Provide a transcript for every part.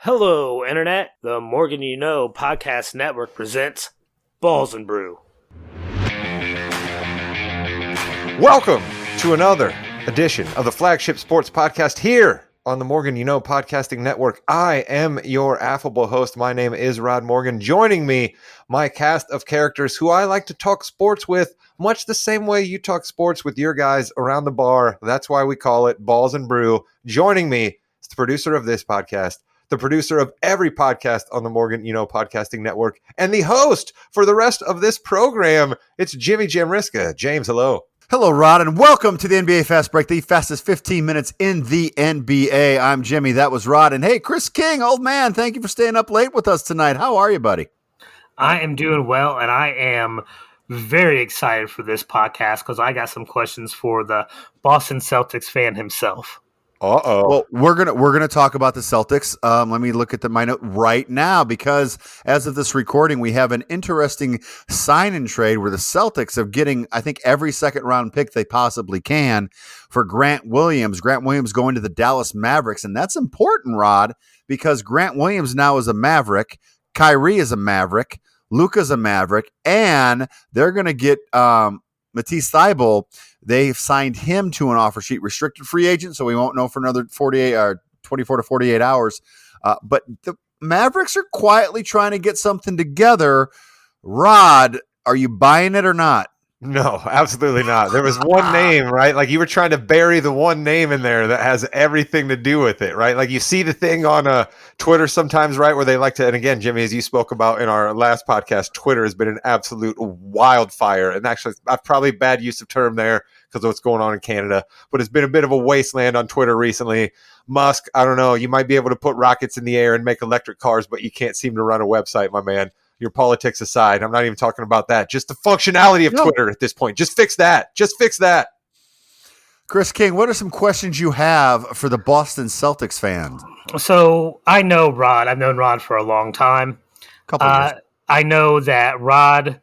Hello, Internet. The Morgan You Know podcast network presents Balls and Brew. Welcome to another edition of the flagship sports podcast here on the Morgan You Know podcasting network. I am your affable host. My name is Rod Morgan. Joining me, my cast of characters who I like to talk sports with, much the same way you talk sports with your guys around the bar. That's why we call it Balls and Brew. Joining me is the producer of this podcast, the producer of every podcast on the Morgan You Know podcasting network, and the host for the rest of this program. It's Jimmy Jamriska. James, hello. Hello, Rod, and welcome to the NBA Fast Break, the fastest 15 minutes in the NBA. I'm Jimmy. That was Rod. And hey, Chris King, old man, thank you for staying up late with us tonight. How are you, buddy? I am doing well, and I am very excited for this podcast because I got some questions for the Boston Celtics fan himself. Well, we're gonna talk about the Celtics. Let me look at my note right now because as of this recording, we have an interesting sign and trade where the Celtics are getting, I think, every second round pick they possibly can for Grant Williams. Grant Williams going to the Dallas Mavericks, and that's important, Rod, because Grant Williams now is a Maverick, Kyrie is a Maverick, Luka's a Maverick, and they're gonna get Matisse Thybulle. They've signed him to an offer sheet, restricted free agent, so we won't know for another 48 or 24 to 48 hours. But the Mavericks are quietly trying to get something together. Rod, are you buying it or not? No, absolutely not. There was one name, right? Like you were trying to bury the one name in there that has everything to do with it, right? Like you see the thing on Twitter sometimes, right, where they like to, and again, Jimmy, as you spoke about in our last podcast, Twitter has been an absolute wildfire. And actually, probably bad use of term there because of what's going on in Canada, but it's been a bit of a wasteland on Twitter recently. Musk, I don't know, you might be able to put rockets in the air and make electric cars, but you can't seem to run a website, my man. Your politics aside, I'm not even talking about that. Just the functionality of Twitter at this point. Just fix that. Just fix that. Chris King, what are some questions you have for the Boston Celtics fans? So I know Rod. I've known Rod for a long time. Couple years. I know that Rod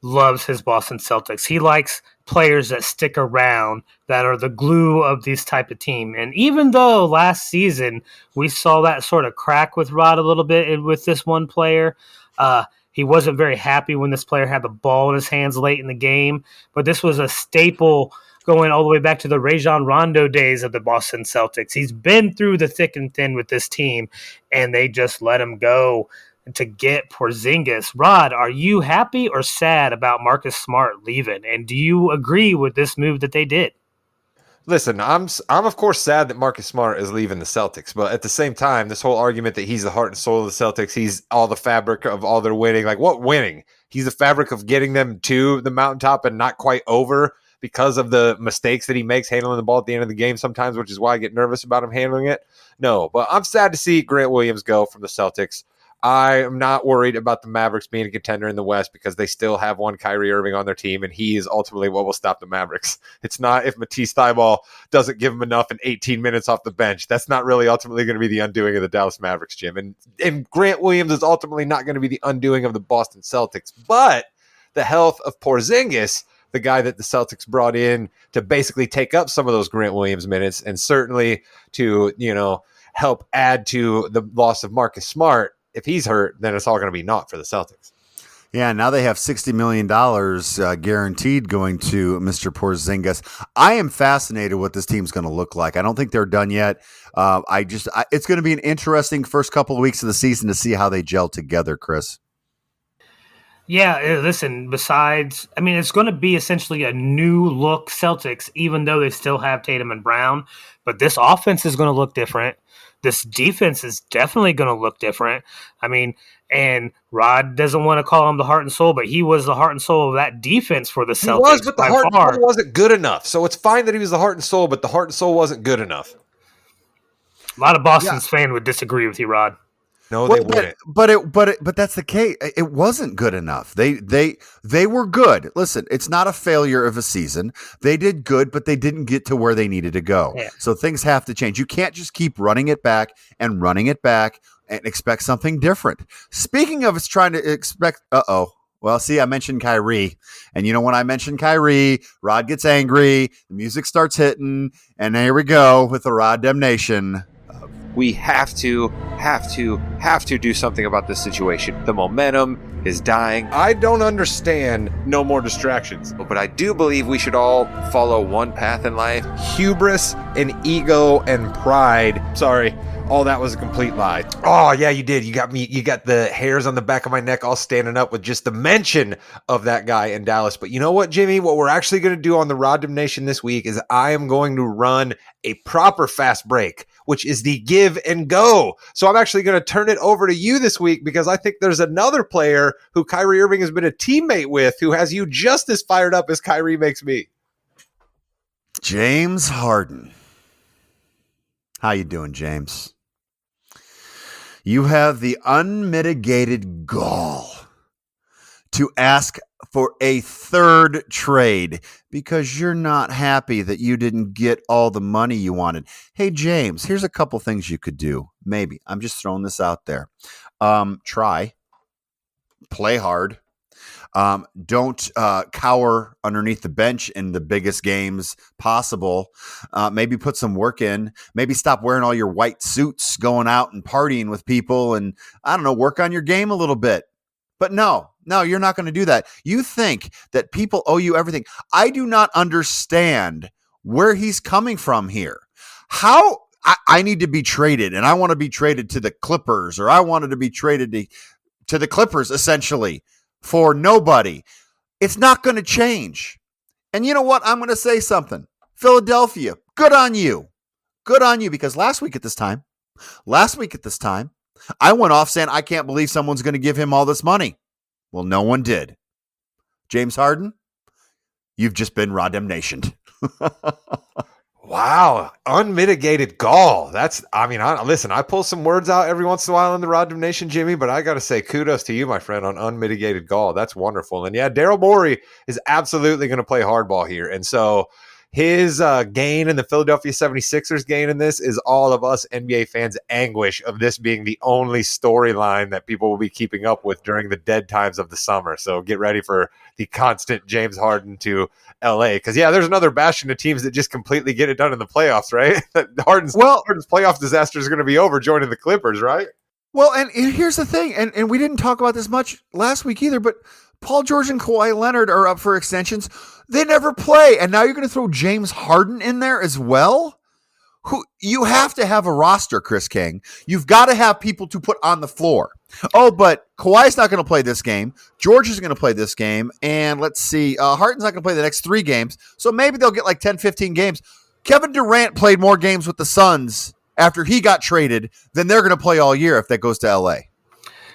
loves his Boston Celtics. He likes players that stick around, that are the glue of this type of team. And even though last season we saw that sort of crack with Rod a little bit with this one player, he wasn't very happy when this player had the ball in his hands late in the game, but this was a staple going all the way back to the Rajon Rondo days of the Boston Celtics. He's been through the thick and thin with this team, and they just let him go to get Porzingis. Rod, are you happy or sad about Marcus Smart leaving, and do you agree with this move that they did? Listen, I'm of course sad that Marcus Smart is leaving the Celtics, but at the same time, this whole argument that he's the heart and soul of the Celtics, he's all the fabric of all their winning. Like what winning? He's the fabric of getting them to the mountaintop and not quite over because of the mistakes that he makes handling the ball at the end of the game sometimes, which is why I get nervous about him handling it. No, but I'm sad to see Grant Williams go from the Celtics. I am not worried about the Mavericks being a contender in the West because they still have one Kyrie Irving on their team, and he is ultimately what will stop the Mavericks. It's not if Matisse Thybulle doesn't give him enough in 18 minutes off the bench. That's not really ultimately going to be the undoing of the Dallas Mavericks, Jim. And Grant Williams is ultimately not going to be the undoing of the Boston Celtics. But the health of Porzingis, the guy that the Celtics brought in to basically take up some of those Grant Williams minutes and certainly to, help add to the loss of Marcus Smart, if he's hurt, then it's all going to be naught for the Celtics. Yeah, now they have $60 million guaranteed going to Mr. Porzingis. I am fascinated what this team's going to look like. I don't think they're done yet. It's going to be an interesting first couple of weeks of the season to see how they gel together, Chris. Yeah, listen, it's going to be essentially a new look Celtics, even though they still have Tatum and Brown. But this offense is going to look different. This defense is definitely going to look different. And Rod doesn't want to call him the heart and soul, but he was the heart and soul of that defense for the Celtics. He was, but the heart and soul wasn't good enough. So it's fine that he was the heart and soul, but the heart and soul wasn't good enough. A lot of Boston's fans would disagree with you, Rod. No, they wouldn't. But that's the case. It wasn't good enough. They were good. Listen, it's not a failure of a season. They did good, but they didn't get to where they needed to go. Yeah. So things have to change. You can't just keep running it back and expect something different. Speaking of it's trying to expect, well, see, I mentioned Kyrie. And when I mention Kyrie, Rod gets angry, the music starts hitting, and there we go with the Rod Damnation. We have to do something about this situation. The momentum is dying. I don't understand no more distractions, but I do believe we should all follow one path in life. Hubris and ego and pride. Sorry. All that was a complete lie. Oh, yeah, you did. You got me. You got the hairs on the back of my neck all standing up with just the mention of that guy in Dallas. But you know what, Jimmy? What we're actually going to do on the Rod Nation this week is I am going to run a proper fast break, which is the give and go. So I'm actually going to turn it over to you this week because I think there's another player who Kyrie Irving has been a teammate with who has you just as fired up as Kyrie makes me. James Harden. How you doing, James? You have the unmitigated gall to ask for a third trade because you're not happy that you didn't get all the money you wanted. Hey, James, here's a couple things you could do. Maybe. I'm just throwing this out there. Try. Play hard. Don't cower underneath the bench in the biggest games possible. Maybe put some work in. Maybe stop wearing all your white suits going out and partying with people and, I don't know, work on your game a little bit. But no, you're not going to do that. You think that people owe you everything. I do not understand where he's coming from here. How I need to be traded and I want to be traded to the Clippers or I wanted to be traded to the Clippers essentially. For nobody. It's not going to change. And you know what? I'm going to say something. Philadelphia, good on you. Good on you because last week at this time, I went off saying I can't believe someone's going to give him all this money. Well, no one did. James Harden, you've just been Rodemnationed. Wow, unmitigated gall. Listen, I pull some words out every once in a while in the Rod Nation, Jimmy, but I got to say kudos to you, my friend, on unmitigated gall. That's wonderful. And yeah, Daryl Morey is absolutely going to play hardball here. And so his gain in the Philadelphia 76ers gain in this is all of us NBA fans' anguish of this being the only storyline that people will be keeping up with during the dead times of the summer. So get ready for the constant James Harden to LA. Because, yeah, there's another bastion of teams that just completely get it done in the playoffs, right? Harden's playoff disaster is going to be over joining the Clippers, right? Well, and here's the thing, and we didn't talk about this much last week either, but Paul George and Kawhi Leonard are up for extensions. They never play, and now you're going to throw James Harden in there as well? You have to have a roster, Chris King. You've got to have people to put on the floor. Oh, but Kawhi's not going to play this game. George is going to play this game. And let's see, Harden's not going to play the next 3 games. So maybe they'll get like 10, 15 games. Kevin Durant played more games with the Suns after he got traded than they're going to play all year if that goes to L.A.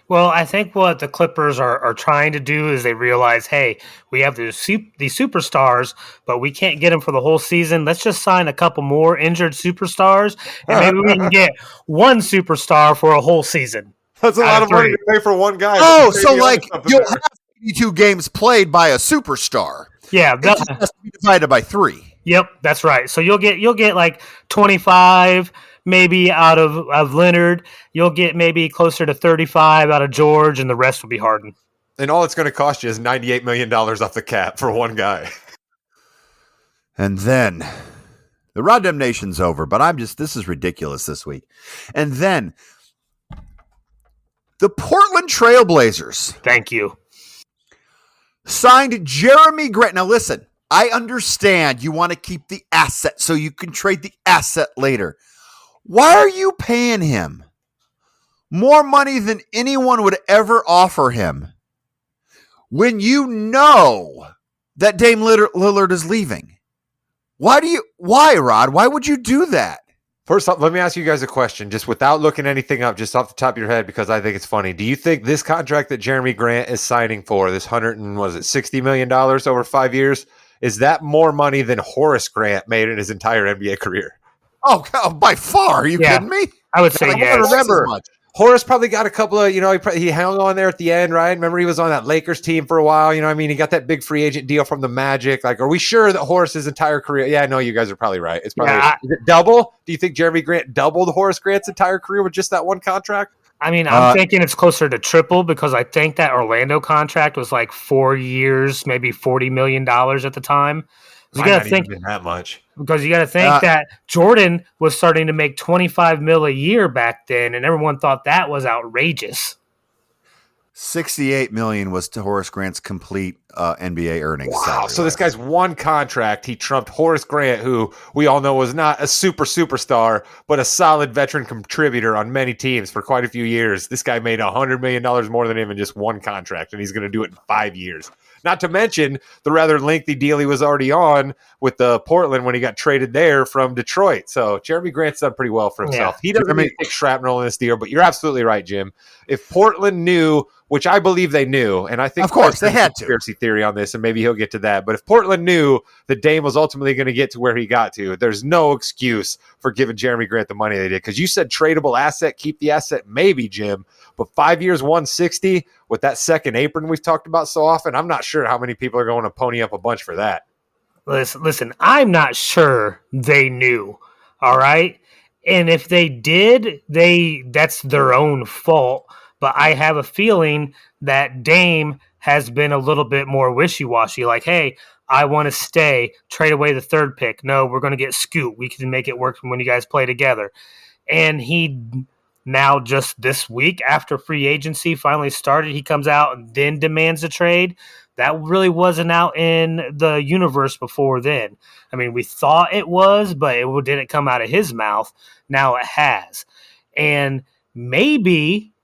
Well, I think what the Clippers are trying to do is they realize, hey, we have these superstars, but we can't get them for the whole season. Let's just sign a couple more injured superstars, and maybe we can get one superstar for a whole season. That's a lot of money to pay for one guy. Oh, so like you'll have 82 games played by a superstar. Yeah, that has to be divided by 3. Yep, that's right. So you'll get like 25 maybe out of Leonard. You'll get maybe closer to 35 out of George, and the rest will be Harden. And all it's going to cost you is $98 million off the cap for one guy. And then the Rod Nation's over, but this is ridiculous this week. And then the Portland Trailblazers. Thank you. Signed Jeremy Grant. Now listen, I understand you want to keep the asset so you can trade the asset later. Why are you paying him more money than anyone would ever offer him when you know that Dame Lillard is leaving? Why, Rod? Why would you do that? First off, let me ask you guys a question, just without looking anything up, just off the top of your head, because I think it's funny. Do you think this contract that Jeremy Grant is signing for, this $60 million over 5 years, is that more money than Horace Grant made in his entire NBA career? Oh, by far. Are you kidding me? I would say yes. Remember, Horace probably got a couple of, he hung on there at the end, right? Remember he was on that Lakers team for a while. He got that big free agent deal from the Magic. Like, are we sure that Horace's entire career? Yeah, I know you guys are probably right. It's probably is it double? Do you think Jeremy Grant doubled Horace Grant's entire career with just that one contract? I mean, I'm thinking it's closer to triple because I think that Orlando contract was like 4 years, maybe $40 million at the time. You Might got not to even think been that much. because you got to think that Jordan was starting to make 25 mil a year back then, and everyone thought that was outrageous. 68 million was to Horace Grant's complete NBA earnings. Wow. So this guy's one contract. He trumped Horace Grant, who we all know was not a superstar, but a solid veteran contributor on many teams for quite a few years. This guy made $100 million more than him in just one contract, and he's going to do it in 5 years. Not to mention the rather lengthy deal he was already on with the Portland when he got traded there from Detroit. So Jeremy Grant's done pretty well for himself. He doesn't need to take shrapnel in this deal, but you're absolutely right, Jim. If Portland knew, which I believe they knew, and I think of course they had to. Conspiracy theory on this, and maybe he'll get to that. But if Portland knew that Dame was ultimately going to get to where he got to, there's no excuse for giving Jeremy Grant the money they did. Because you said tradable asset, keep the asset, maybe, Jim. But 5 years, 160 with that second apron we've talked about so often, I'm not sure how many people are going to pony up a bunch for that. Listen, I'm not sure they knew. All right. And if they did, that's their own fault. But I have a feeling that Dame has been a little bit more wishy-washy. Like, hey, I want to stay, trade away the third pick. No, we're going to get Scoot. We can make it work when you guys play together. And he now just this week after free agency finally started, he comes out and then demands a trade. That really wasn't out in the universe before then. I mean, we thought it was, but it didn't come out of his mouth. Now it has. And maybe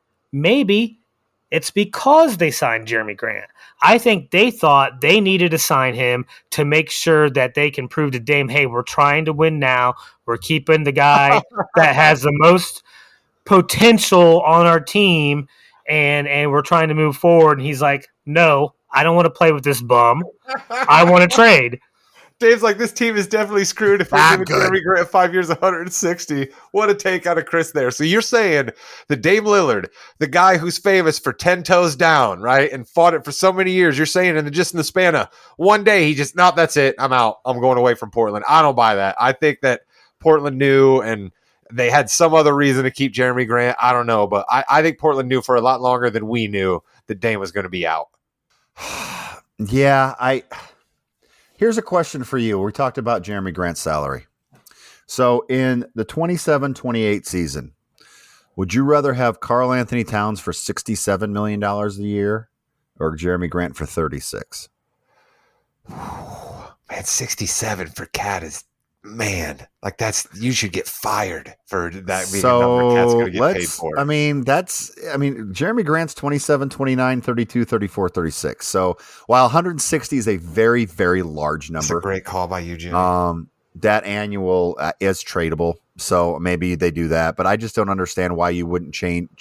it's because they signed Jeremy Grant. I think they thought they needed to sign him to make sure that they can prove to Dame, hey, we're trying to win now. We're keeping the guy that has the most potential on our team, and we're trying to move forward. And he's like, no, I don't want to play with this bum. I want to trade. Dave's like, this team is definitely screwed if we're giving Jeremy Grant 5 years, 160. What a take out of Chris there. So you're saying that Dame Lillard, the guy who's famous for 10 toes down, right, and fought it for so many years, you're saying in the span of one day, he just, no, that's it. I'm out. I'm going away from Portland. I don't buy that. I think that Portland knew, and they had some other reason to keep Jeremy Grant. I don't know, but I think Portland knew for a lot longer than we knew that Dame was going to be out. Yeah, here's a question for you. We talked about Jeremy Grant's salary. So in the 27-28 season, would you rather have Karl Anthony Towns for $67 million a year or Jeremy Grant for 36? Man, 67 for Cat is, man, like you should get fired for that being a number Cat's going to get paid for. I mean, Jeremy Grant's 27, 29, 32, 34, 36. So while 160 is a very, very large number. That's a great call by you, Jimmy. That annual is tradable. So maybe they do that, but I just don't understand why you wouldn't change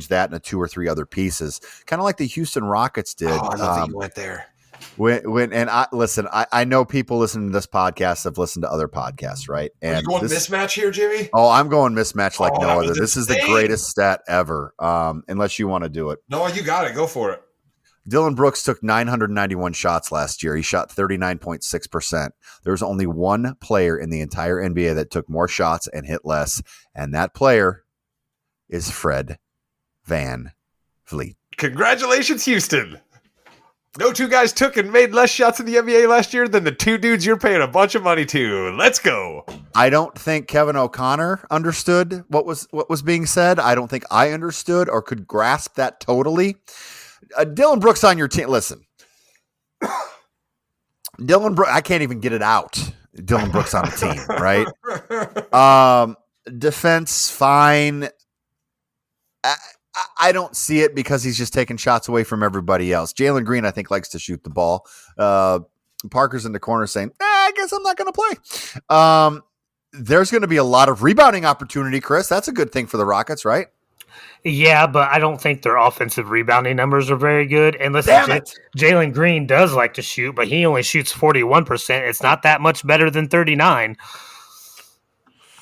that into 2 or 3 other pieces. Kind of like the Houston Rockets did. Oh, I love that you went there. I know people listening to this podcast have listened to other podcasts, right? And are you going mismatch here, Jimmy? Oh, I'm going mismatch like no other. This is the greatest stat ever. Unless you want to do it. No, you got it. Go for it. Dylan Brooks took 991 shots last year. He shot 39.6%. There's only one player in the entire NBA that took more shots and hit less, and that player is Fred VanVleet. Congratulations, Houston. No 2 guys took and made less shots in the NBA last year than the 2 dudes you're paying a bunch of money to. Let's go. I don't think Kevin O'Connor understood what was being said. I don't think I understood or could grasp that totally. Dylan Brooks on your team. Listen, Dylan Brooks, I can't even get it out. Dylan Brooks on the team, right? Defense, fine. I don't see it because he's just taking shots away from everybody else. Jalen Green, I think, likes to shoot the ball. Parker's in the corner saying, I guess I'm not going to play. There's going to be a lot of rebounding opportunity, Chris. That's a good thing for the Rockets, right? Yeah, but I don't think their offensive rebounding numbers are very good. And listen, Jalen Green does like to shoot, but he only shoots 41%. It's not that much better than 39%.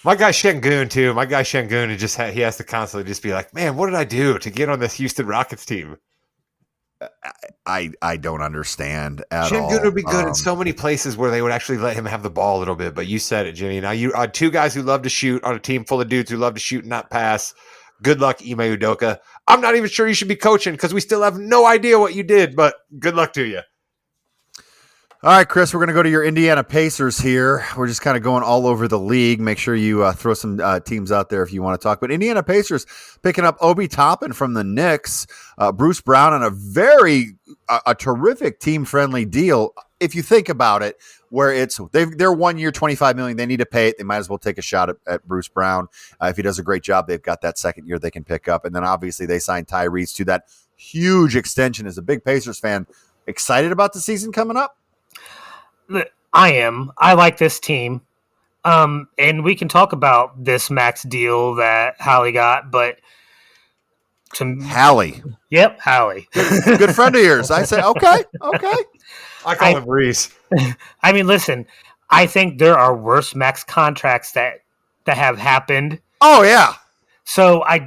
My guy Şengün too. My guy Şengün, he has to constantly just be like, man, what did I do to get on this Houston Rockets team? I don't understand at all. Şengün would be good in so many places where they would actually let him have the ball a little bit. But you said it, Jimmy. Now you are 2 guys who love to shoot on a team full of dudes who love to shoot and not pass. Good luck, Ime Udoka. I'm not even sure you should be coaching because we still have no idea what you did, but good luck to you. All right, Chris, we're going to go to your Indiana Pacers here. We're just kind of going all over the league. Make sure you throw some teams out there if you want to talk. But Indiana Pacers picking up Obi Toppin from the Knicks, Bruce Brown on a terrific team-friendly deal. If you think about it, where they're 1 year, $25 million. They need to pay it. They might as well take a shot at Bruce Brown. If he does a great job, they've got that second year they can pick up. And then obviously they signed Tyrese to that huge extension. As a big Pacers fan, excited about the season coming up? I am. I like this team. And we can talk about this max deal that Hallie got, but Hallie. Yep, Hallie. Good friend of yours. I say, okay. I call him Reese. I mean, listen, I think there are worse max contracts that have happened. Oh, yeah. So I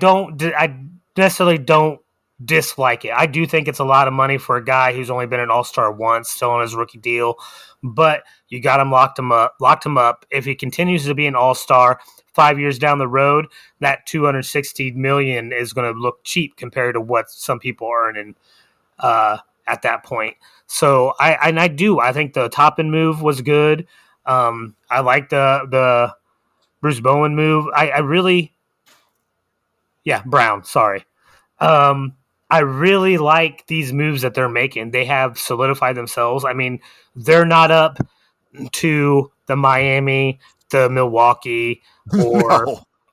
necessarily don't dislike it. I do think it's a lot of money for a guy who's only been an all-star once, still on his rookie deal. But you got him locked him up. If he continues to be an all-star 5 years down the road, that $260 million is going to look cheap compared to what some people are earning at that point. So I think the Toppin move was good. I like the Bruce Bowen move. Brown. Sorry. I really like these moves that they're making. They have solidified themselves. I mean, they're not up to the Miami, the Milwaukee,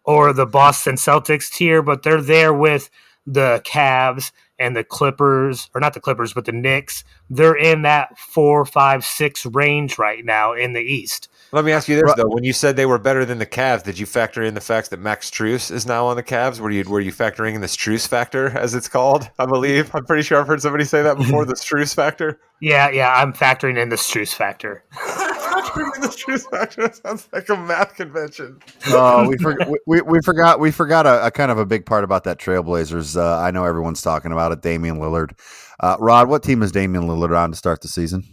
or the Boston Celtics tier, but they're there with the Cavs and the Clippers, or not the Clippers, but the Knicks. They're in that 4, 5, 6 range right now in the East. Let me ask you this, though. When you said they were better than the Cavs, did you factor in the fact that Max Strus is now on the Cavs? Were you factoring in the Strus factor, as it's called, I believe? I'm pretty sure I've heard somebody say that before, the Strus factor. Yeah, I'm factoring in the Strus factor. Factoring in the Strus factor? That sounds like a math convention. Oh, we forgot a kind of a big part about that Trailblazers. I know everyone's talking about it, Damian Lillard. Rod, what team is Damian Lillard on to start the season?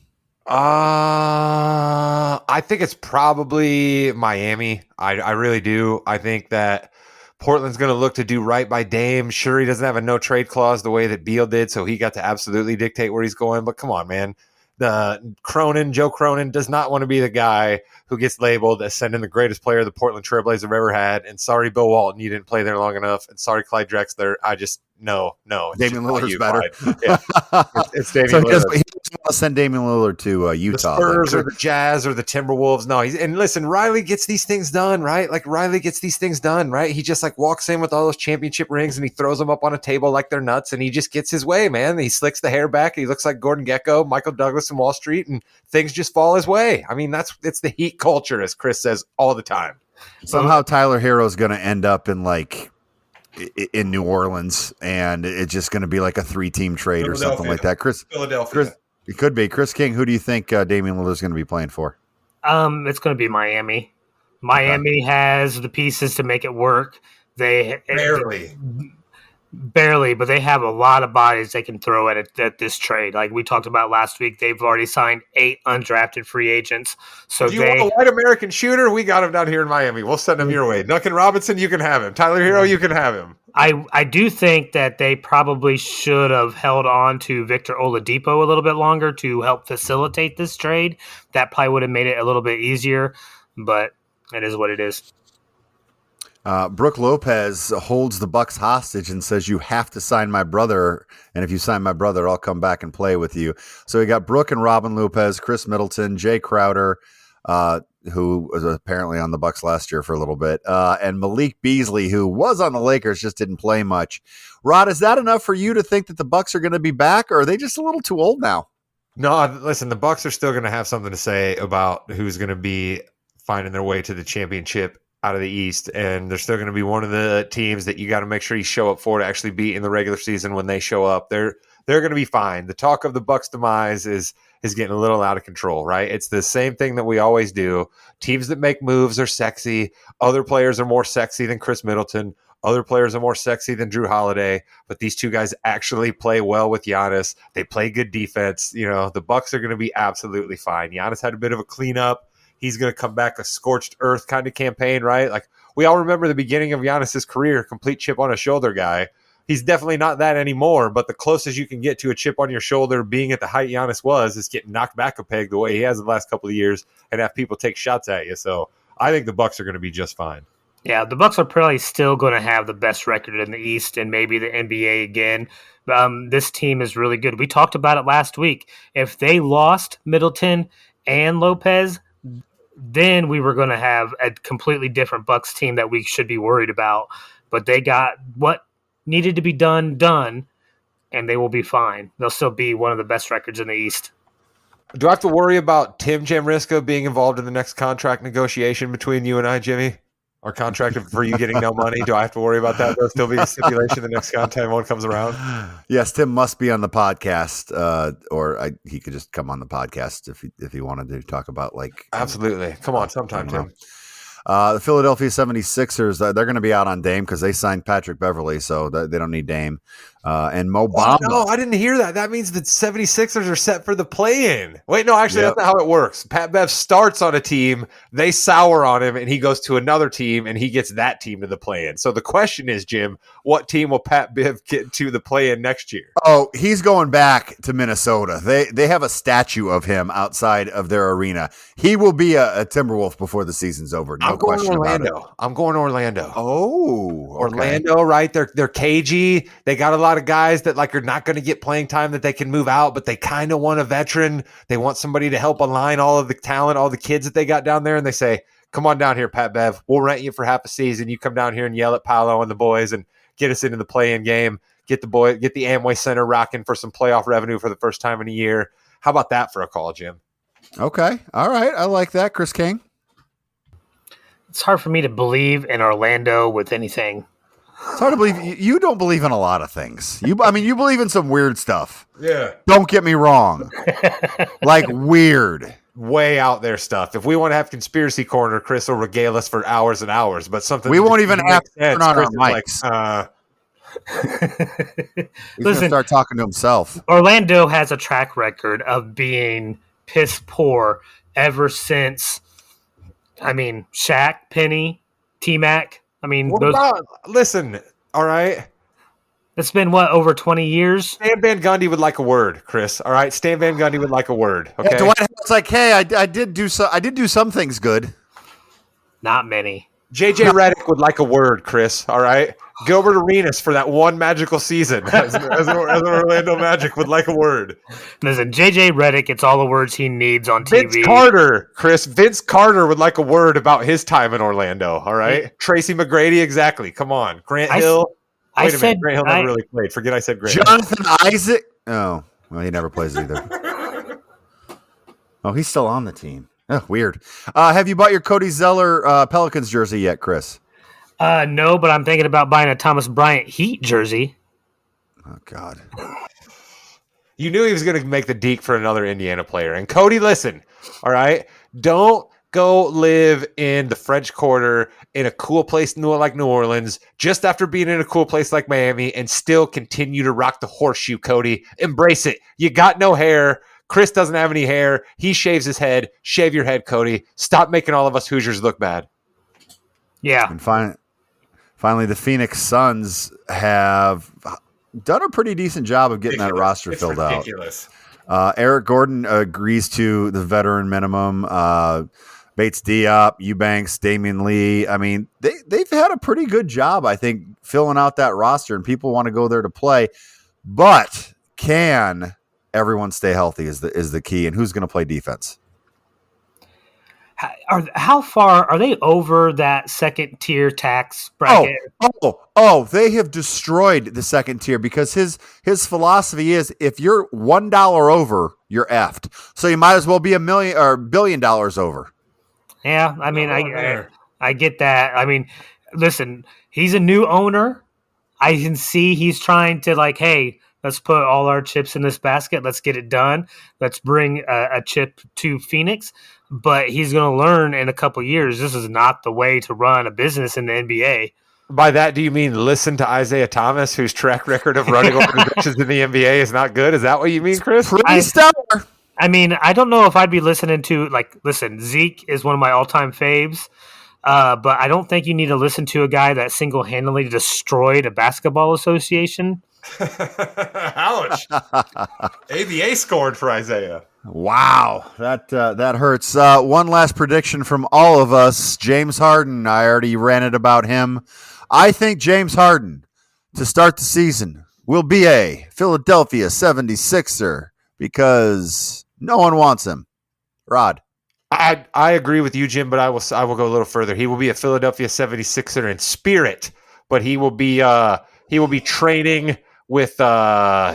I think it's probably Miami. I really do. I think that Portland's going to look to do right by Dame. Sure, he doesn't have a no trade clause the way that Beal did, so he got to absolutely dictate where he's going. But come on, man. Joe Cronin does not want to be the guy who gets labeled as sending the greatest player the Portland Trailblazers have ever had. And sorry, Bill Walton, you didn't play there long enough. And sorry, Clyde Drexler. No. Damian Lillard's better. Yeah. It's Damian Lillard. He doesn't want to send Damian Lillard to Utah. The Spurs or the Jazz or the Timberwolves. No, and listen, Riley gets these things done, right? He just like walks in with all those championship rings and he throws them up on a table like they're nuts and he just gets his way, man. He slicks the hair back. He looks like Gordon Gekko, Michael Douglas in Wall Street, and things just fall his way. I mean, it's the Heat culture, as Chris says all the time. Somehow Tyler Hero's going to end up in New Orleans, and it's just going to be like a 3-team trade or something like that. Philadelphia. It could be. Chris King, who do you think Damian Lillard is going to be playing for? It's going to be Miami. Miami has the pieces to make it work. Barely, but they have a lot of bodies they can throw at this trade. Like we talked about last week, they've already signed 8 undrafted free agents. So do you want a white American shooter? We got him down here in Miami. We'll send him your way. Duncan Robinson, you can have him. Tyler Hero, you can have him. I do think that they probably should have held on to Victor Oladipo a little bit longer to help facilitate this trade. That probably would have made it a little bit easier, but it is what it is. Brooke Lopez holds the Bucks hostage and says, you have to sign my brother. And if you sign my brother, I'll come back and play with you. So we got Brooke and Robin Lopez, Chris Middleton, Jay Crowder, who was apparently on the Bucks last year for a little bit, and Malik Beasley, who was on the Lakers, just didn't play much. Rod, is that enough for you to think that the Bucks are going to be back, or are they just a little too old now? No, listen, the Bucks are still going to have something to say about who's going to be finding their way to the championship out of the East, and they're still going to be one of the teams that you got to make sure you show up for to actually beat in the regular season when they show up. They're going to be fine. The talk of the Bucks' demise is getting a little out of control, right? It's the same thing that we always do. Teams that make moves are sexy. Other players are more sexy than Chris Middleton. Other players are more sexy than Drew Holiday, but these two guys actually play well with Giannis. They play good defense. The Bucks are going to be absolutely fine. Giannis had a bit of a cleanup. He's going to come back a scorched earth kind of campaign, right? Like we all remember the beginning of Giannis's career, complete chip on his shoulder guy. He's definitely not that anymore, but the closest you can get to a chip on your shoulder being at the height Giannis was is getting knocked back a peg the way he has the last couple of years and have people take shots at you. So I think the Bucks are going to be just fine. Yeah, the Bucks are probably still going to have the best record in the East and maybe the NBA again. This team is really good. We talked about it last week. If they lost Middleton and Lopez, then we were going to have a completely different Bucks team that we should be worried about. But they got what needed to be done, and they will be fine. They'll still be one of the best records in the East. Do I have to worry about Tim Jamriska being involved in the next contract negotiation between you and I, Jimmy? Our contract for you getting no money? Do I have to worry about that? There'll still be a stipulation the next time one comes around? Yes, Tim must be on the podcast, he could just come on the podcast if he wanted to talk about Absolutely. Come on, sometime, Tim. The Philadelphia 76ers, they're going to be out on Dame because they signed Patrick Beverley, so they don't need Dame. And Mo Bamba. No, I didn't hear that. That means the 76ers are set for the play-in. Wait, no, actually, That's not how it works. Pat Bev starts on a team, they sour on him, and he goes to another team, and he gets that team to the play-in. So the question is, Jim, what team will Pat Bev get to the play-in next year? Oh, he's going back to Minnesota. They have a statue of him outside of their arena. He will be a Timberwolf before the season's over. No question about it. I'm going to Orlando. Oh, okay. Orlando, right? They're cagey. They got a lot of guys that are not going to get playing time that they can move out, but they kind of want a veteran. They want somebody to help align all of the talent, all the kids that they got down there, and they say, "Come on down here, Pat Bev. We'll rent you for half a season. You come down here and yell at Paolo and the boys and get us into the play-in game. Get the Amway Center rocking for some playoff revenue for the first time in a year." How about that for a call, Jim? Okay, all right, I like that, Chris King. It's hard for me to believe in Orlando with anything. It's hard to believe you don't believe in a lot of things. You believe in some weird stuff. Yeah. Don't get me wrong. Weird. Way out there stuff. If we want to have conspiracy corner, Chris will regale us for hours and hours. But something we won't even have to turn on Chris our mics. He's going to start talking to himself. Orlando has a track record of being piss poor ever since. Shaq, Penny, T-Mac. Listen, all right. It's been over 20 years. Stan Van Gundy would like a word, Chris. All right, Stan Van Gundy would like a word. Okay. Yeah, Dwight Howard's like, hey, I did do some things good. Not many. JJ Redick would like a word, Chris. All right. Gilbert Arenas for that one magical season as an Orlando Magic would like a word. Listen, JJ Redick, it's all the words he needs on TV. Vince Carter, Chris. Vince Carter would like a word about his time in Orlando. All right. Tracy McGrady, exactly. Come on. Grant Hill. Wait a minute. Grant Hill never really played. Forget I said Grant. Jonathan Isaac. Oh, well, he never plays either. Oh, he's still on the team. Oh, weird. Have you bought your Cody Zeller Pelicans jersey yet, Chris? No, but I'm thinking about buying a Thomas Bryant Heat jersey. Oh, God. You knew he was going to make the deke for another Indiana player. And Cody, listen, all right? Don't go live in the French Quarter in a cool place like New Orleans just after being in a cool place like Miami and still continue to rock the horseshoe, Cody. Embrace it. You got no hair. Chris doesn't have any hair. He shaves his head. Shave your head, Cody. Stop making all of us Hoosiers look bad. Yeah. And finally, the Phoenix Suns have done a pretty decent job of getting that roster filled ridiculous. Out. Eric Gordon agrees to the veteran minimum. Bates Diop, Eubanks, Damian Lee. They've had a pretty good job, I think, filling out that roster, and people want to go there to play. But can everyone stay healthy is the key, and who's going to play defense? How far are they over that second tier tax bracket? They have destroyed the second tier because his philosophy is if you're $1 over, you're effed. So you might as well be $1 billion over. Yeah, I get that. Listen, he's a new owner. I can see he's trying to hey, let's put all our chips in this basket. Let's get it done. Let's bring a chip to Phoenix. But he's going to learn in a couple years this is not the way to run a business in the NBA. By that, do you mean listen to Isaiah Thomas, whose track record of running over the benches in the NBA is not good? Is that what you mean, Chris? Pretty stellar. I don't know if I'd be listening to listen, Zeke is one of my all-time faves. But I don't think you need to listen to a guy that single-handedly destroyed a basketball association. Ouch. ABA scored for Isaiah. Wow, that hurts. One last prediction from all of us. James Harden, I already ranted about him. I think James Harden, to start the season, will be a Philadelphia 76er because no one wants him. Rod. I agree with you, Jim, but I will go a little further. He will be a Philadelphia 76er in spirit, but he will be training with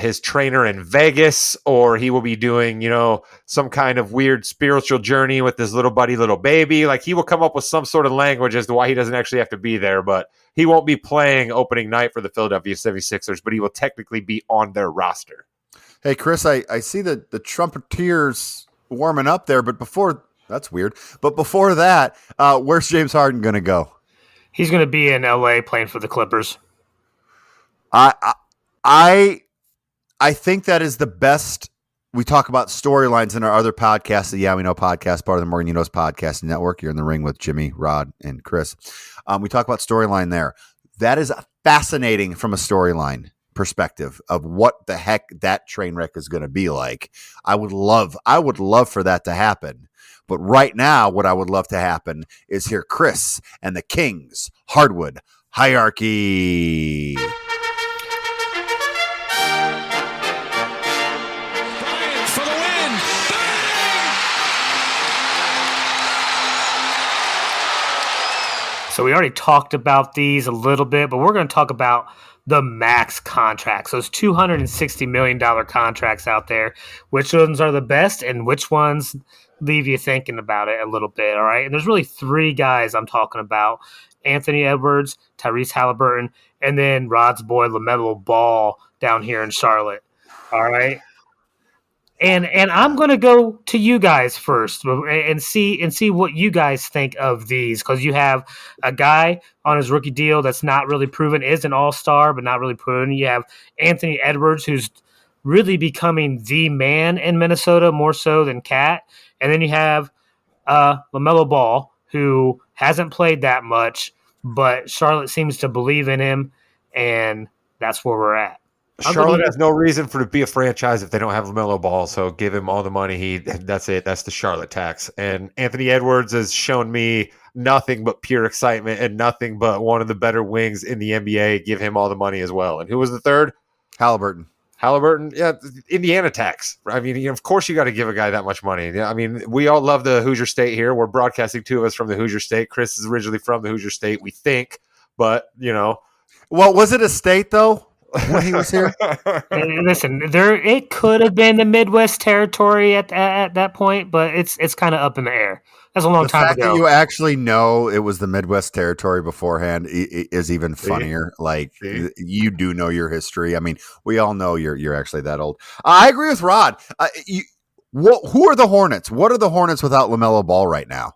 his trainer in Vegas, or he will be doing, some kind of weird spiritual journey with his little buddy, little baby. Like, he will come up with some sort of language as to why he doesn't actually have to be there, but he won't be playing opening night for the Philadelphia 76ers, but he will technically be on their roster. Hey, Chris, I see the Trumpeteers warming up there, but that's weird. But before that, where's James Harden going to go? He's going to be in LA playing for the Clippers. I think that is the best. We talk about storylines in our other podcasts, the Yeah We Know podcast, part of the Morgan Unos Podcasting Network. You're in the ring with Jimmy, Rod, and Chris. We talk about storyline there. That is fascinating from a storyline perspective of what the heck that train wreck is going to be like. I would love for that to happen. But right now, what I would love to happen is hear Chris and the Kings Hardwood Hierarchy. For the win. So we already talked about these a little bit, but we're going to talk about the max contracts, those $260 million contracts out there. Which ones are the best and which ones leave you thinking about it a little bit, all right? And there's really three guys I'm talking about: Anthony Edwards, Tyrese Halliburton, and then Rod's boy LaMelo Ball down here in Charlotte, all right? And I'm going to go to you guys first and see what you guys think of these, because you have a guy on his rookie deal that's not really proven, is an all-star but not really proven. You have Anthony Edwards, who's really becoming the man in Minnesota more so than Cat. And then you have LaMelo Ball, who hasn't played that much, but Charlotte seems to believe in him, and that's where we're at. Charlotte has no reason for to be a franchise if they don't have LaMelo Ball, so give him all the money. That's it. That's the Charlotte tax. And Anthony Edwards has shown me nothing but pure excitement and nothing but one of the better wings in the NBA. Give him all the money as well. And who was the third? Halliburton, yeah, Indiana tax. I mean, of course you got to give a guy that much money. I mean, we all love the Hoosier State here. We're broadcasting two of us from the Hoosier State. Chris is originally from the Hoosier State, we think, but Well, was it a state though when he was here? Listen, it could have been the Midwest territory at that point, but it's kind of up in the air. That's a long time ago. The fact that you actually know it was the Midwest territory beforehand is even funnier. Like, you do know your history. I mean, we all know you're actually that old. I agree with Rod. Who are the Hornets? What are the Hornets without LaMelo Ball right now?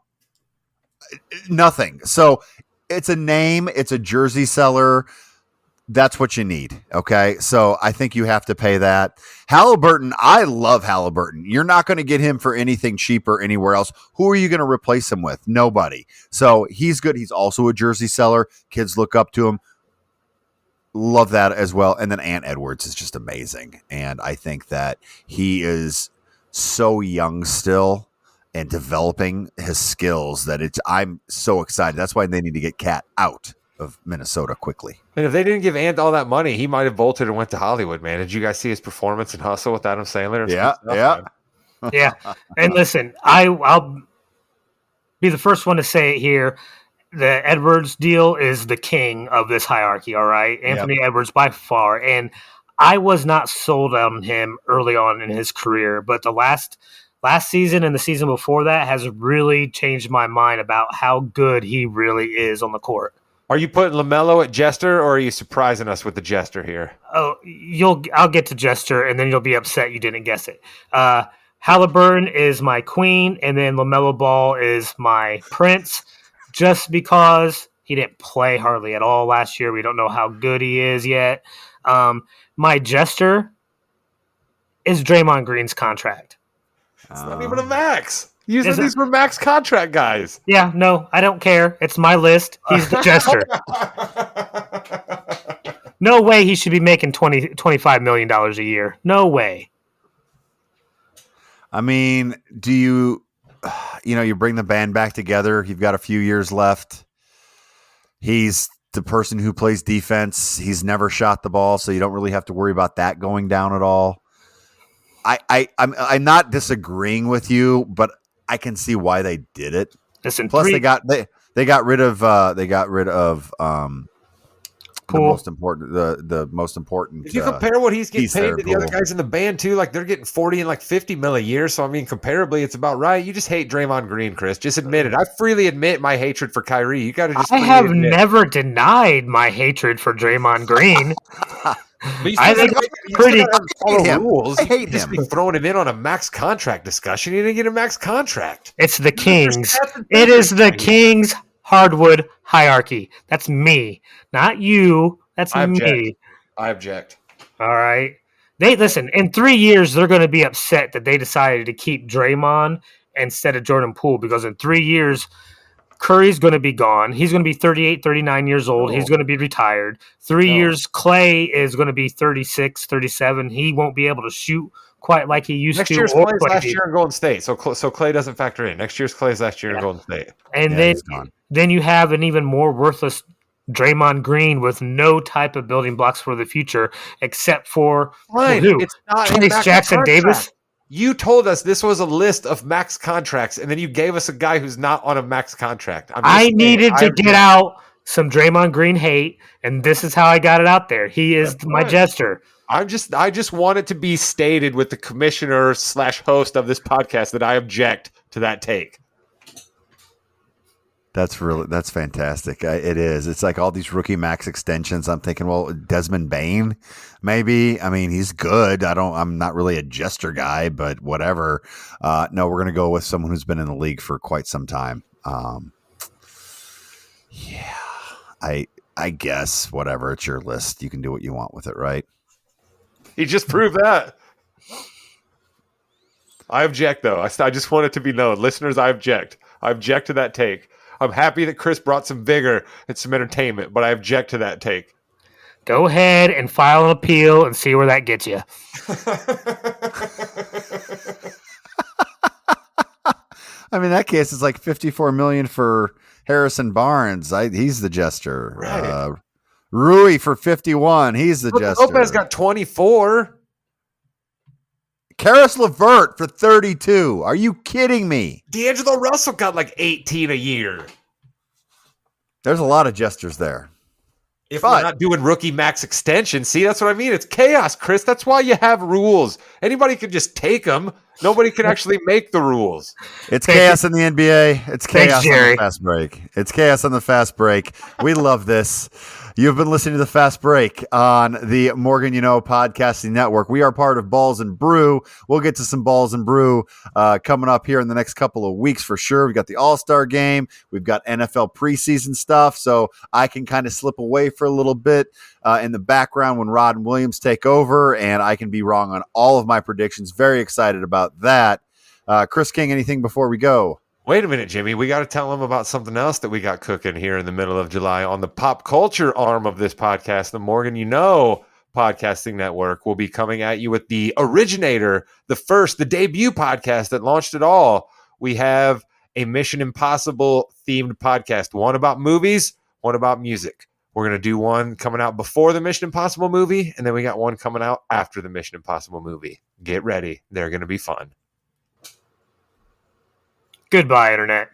Nothing. So it's a name. It's a jersey seller. That's what you need. Okay. So I think you have to pay that. Halliburton, I love Halliburton. You're not going to get him for anything cheaper anywhere else. Who are you going to replace him with? Nobody. So he's good. He's also a jersey seller. Kids look up to him. Love that as well. And then Ant Edwards is just amazing. And I think that he is so young still and developing his skills that I'm so excited. That's why they need to get Cat out of Minnesota quickly. And if they didn't give Ant all that money, he might have bolted and went to Hollywood, man. Did you guys see his performance in Hustle with Adam Sandler? Yeah. And listen, I'll be the first one to say it here. The Edwards deal is the king of this hierarchy, all right? Anthony Edwards by far. And I was not sold on him early on in his career, but the last season and the season before that has really changed my mind about how good he really is on the court. Are you putting LaMelo at Jester, or are you surprising us with the Jester here? Oh, I'll get to Jester, and then you'll be upset you didn't guess it. Halliburton is my queen, and then LaMelo Ball is my prince, just because he didn't play hardly at all last year. We don't know how good he is yet. My Jester is Draymond Green's contract. It's not even a max. You said these were max contract guys. Yeah, no, I don't care. It's my list. He's the jester. No way he should be making $25 million a year. No way. I mean, do you bring the band back together. You've got a few years left. He's the person who plays defense. He's never shot the ball, so you don't really have to worry about that going down at all. I'm not disagreeing with you, but I can see why they did it. Listen, plus they got rid of Pool. the most important. If you compare what he's getting paid to the other Pool. guys in the band too, like they're getting 40 and like 50 mil a year. So I mean, comparably, it's about right. You just hate Draymond Green, Chris. Just admit it. I freely admit my hatred for Kyrie. You got to just. I have never denied my hatred for Draymond Green. I think pretty. Rules. I hate just him. Be throwing him in on a max contract discussion. He didn't get a max contract. It's the Kings. It is the Kings hardwood hierarchy. That's me, not you. That's me. I object. All right. They listen. In 3 years, they're going to be upset that they decided to keep Draymond instead of Jordan Poole because in 3 years, Curry's going to be gone. He's going to be 38, 39 years old. He's going to be retired. 3 years, Clay is going to be 36, 37. He won't be able to shoot quite like he used to. Next year's Clay's last year in Golden State, so Clay doesn't factor in. Next year's Clay's last year in Golden State. And then you have an even more worthless Draymond Green with no type of building blocks for the future except for who? It's not Trace Jackson Davis? You told us this was a list of max contracts, and then you gave us a guy who's not on a max contract. I needed to get out some Draymond Green hate, and this is how I got it out there. He is my jester. I just want it to be stated with the commissioner / host of this podcast that I object to that take. That's fantastic. It is. It's like all these rookie max extensions. I'm thinking, well, Desmond Bane, maybe. I mean, he's good. I'm not really a jester guy, but whatever. No, we're gonna go with someone who's been in the league for quite some time. Yeah, I guess whatever. It's your list. You can do what you want with it, right? He just proved that. I object, though. I just want it to be known. Listeners, I object. I object to that take. I'm happy that Chris brought some vigor and some entertainment, but I object to that take. Go ahead and file an appeal and see where that gets you. I mean, in that case, it's like $54 million for Harrison Barnes. He's the jester. Right. Rui for 51. He's the jester. Lopez got 24. Karis LeVert for 32. Are you kidding me? D'Angelo Russell got like 18 a year. There's a lot of jesters there. If we're not doing rookie max extension, see, that's what I mean. It's chaos, Chris. That's why you have rules. Anybody can just take them. Nobody can actually make the rules. It's chaos in the NBA. It's chaos on the fast break. It's chaos on the fast break. We love this. You've been listening to The Fast Break on the Morgan Podcasting Network. We are part of Balls and Brew. We'll get to some Balls and Brew coming up here in the next couple of weeks for sure. We've got the All-Star game. We've got NFL preseason stuff, so I can kind of slip away for a little bit in the background when Rod and Williams take over, and I can be wrong on all of my predictions. Very excited about that. Chris King, anything before we go? Wait a minute, Jimmy. We got to tell them about something else that we got cooking here in the middle of July on the pop culture arm of this podcast. The Morgan Podcasting Network will be coming at you with the originator, the debut podcast that launched it all. We have a Mission Impossible themed podcast, one about movies, one about music. We're going to do one coming out before the Mission Impossible movie, and then we got one coming out after the Mission Impossible movie. Get ready. They're going to be fun. Goodbye, Internet.